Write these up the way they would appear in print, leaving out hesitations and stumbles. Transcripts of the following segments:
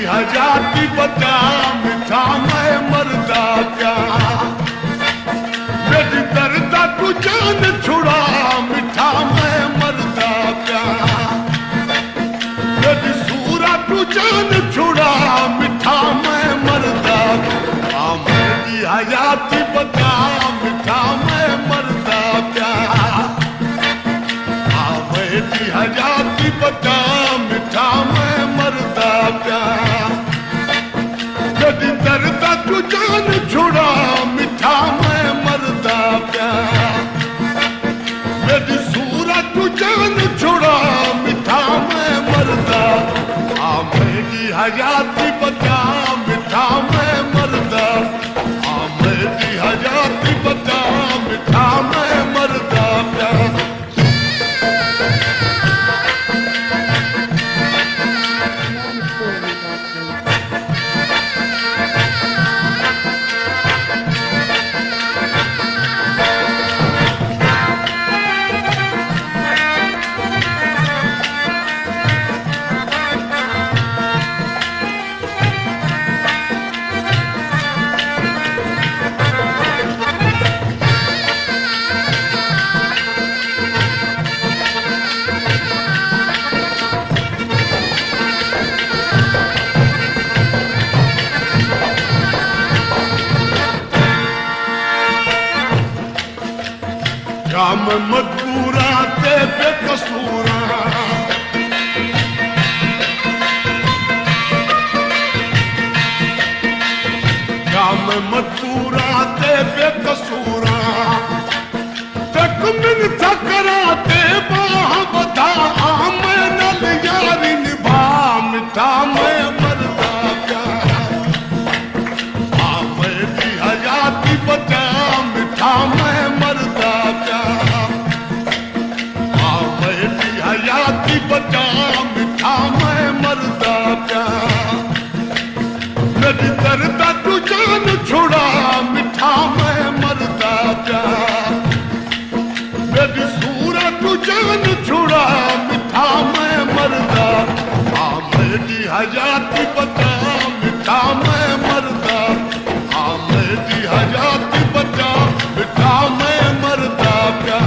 हजाती बता मिठा मैं मरदा क्या मेरी दर्दा तू जान छुड़ा मिठा मैं मरदा क्या मेरी सूरा तू जान छुड़ा मिठा मैं मरदा मेरी हजाती बता मिठा मैं मरदा क्या मेरी हजाती बता मिठा मैं मरदा क्या मेरी दर्दा तू जान छुड़ा मिठा मैं मरदा क्या मेरी सूरत तू जान छुड़ा मिठा मैं मरदा मेरी हजाती बता मिठा मैं मरदा मेरी हजाती बता मिठा मैं मरदा क्या क्या मैं मजबूरा ते बेकसूरा क्या मैं मजबूरा ते बेकसूरा तक मिन थकरा ते बाह बता मैं नल यारी निभा मिठा मैं मरदा क्या मेरी हजाती बता मिठा मैं मरदा क्या मेरी हजाती बता मिठा मैं मरदा क्या मेरी दर्दा तू जान छुड़ा मिठा मैं मरदा क्या मेरी सूरत तू जान छुड़ा मिठा मैं मरदा मेरी हजाती बता मिठा मैं मरदा मेरी हजाती बता मिठा मैं मरदा क्या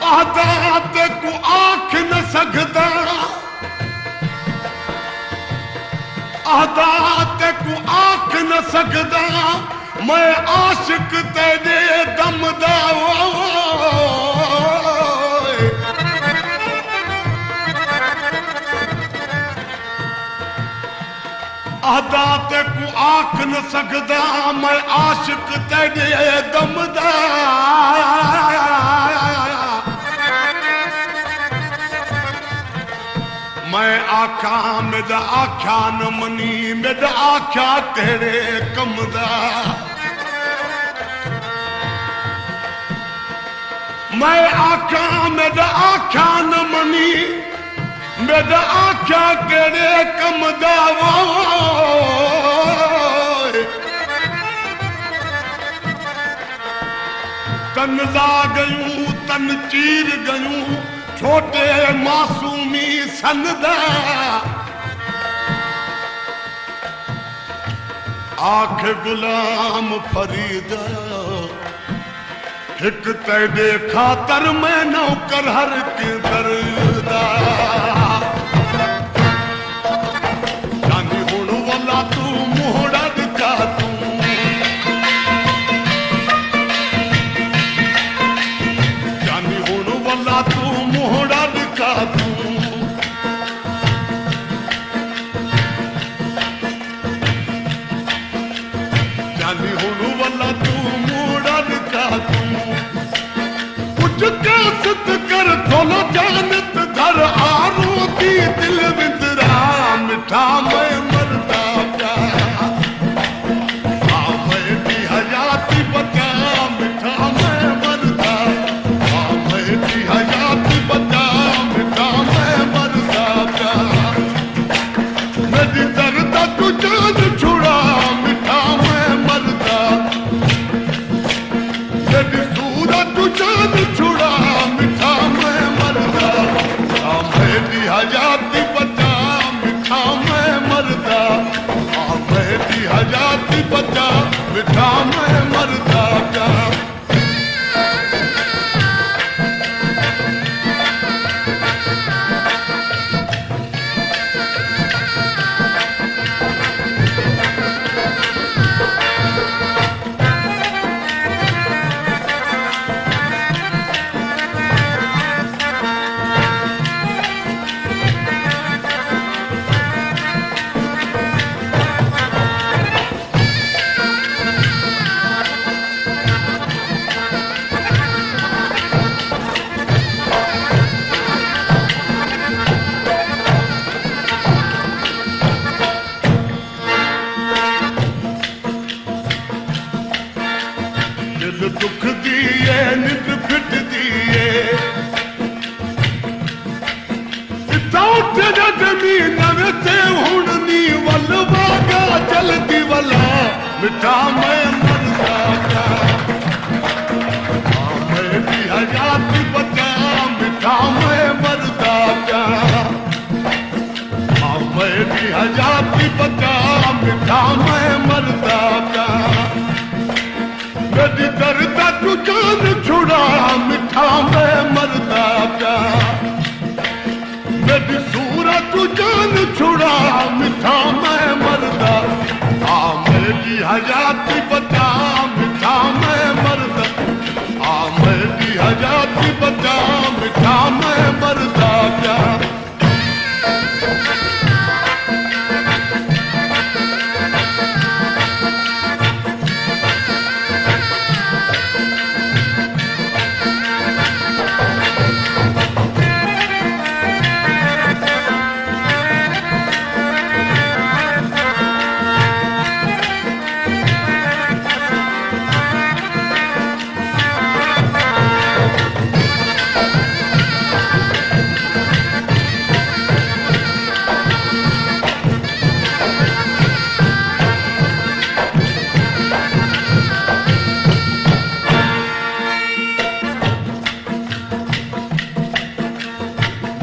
आदात को आख न सकदा आदात को आख न सकदा मैं आशिक तेरे दमदा आदात को आख न सकदा मैं आशिक तेरे दमदा मैं आखा मेरा आख्या न मनी मेरा आख्या तेरे कमदा मैं आखा मेरा आख्या न मनी मेरा आख्या तेरे कमदा तन ला गयूं तन चीर गयूं छोटे मासूमी सनदा आख गुलाम फरीद एक तेरे खातर मैं नौकर हर के दरदा जानी हुण वाला तू मोहड़ा दिखा तू जानी हुनु वाला तू मूड़न का तू कुछ कैसत कर थोलो जानत घर आरो दी दिल विंदरा मिठा मैं मरदा प्यार मैं दी हयाती बता मिठा मैं मरदा मैं दी हयाती बता मिठा मैं मरदा प्यार मेरी दर्द तू जान छुड़ा मिठा मैं मरदा मेरी सूरत तू जान छुड़ा मिठा मैं मरदा मेरी हयाती बचा मिठा मैं मरदा मेरी हयाती बचा मिठा मैं मरदा क्या दिल दुख दिए नित फिट दिए इताउट जमीन ते हुण नी वल वागा जल्दी वला मिठा मैं मरदा क्या मेरी हयाती बचा मिठा मैं मरदा क्या मेरी हयाती बचा मिठा मैं मरदा क्या मेरी दर्द तू जान छुड़ा मिठा मैं मरदा क्या मेरी सूरत तू जान छुड़ा मिठा मैं मरदा मेरी हयाती बचा मिठा मैं मरदा मेरी हयाती बचा मिठा मैं मरदा क्या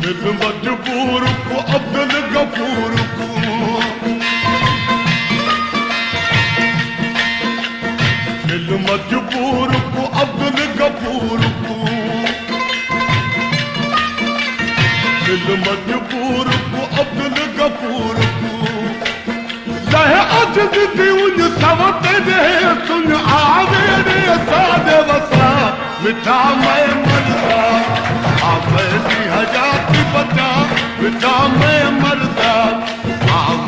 दिल मजबूर को अब्दुल गफूर को दिल मजबूर को अब्दुल गफूर को दिल मजबूर को अब्दुल गफूर को लह अजद दी उन सवत दे सुन आवे रे सादे वसा मिठा मैं मरदा मेरी हयाती बचा मिठा मैं मरदा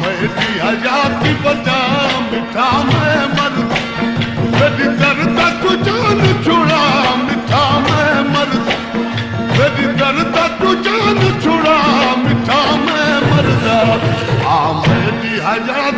मेरी हयाती बचा मिठा मैं मरदा मेरी दर्द तू जान छुड़ा मिठा मैं मरदा मेरी दर्द तू जान छुड़ा मिठा मैं मरदा मेरी हयाती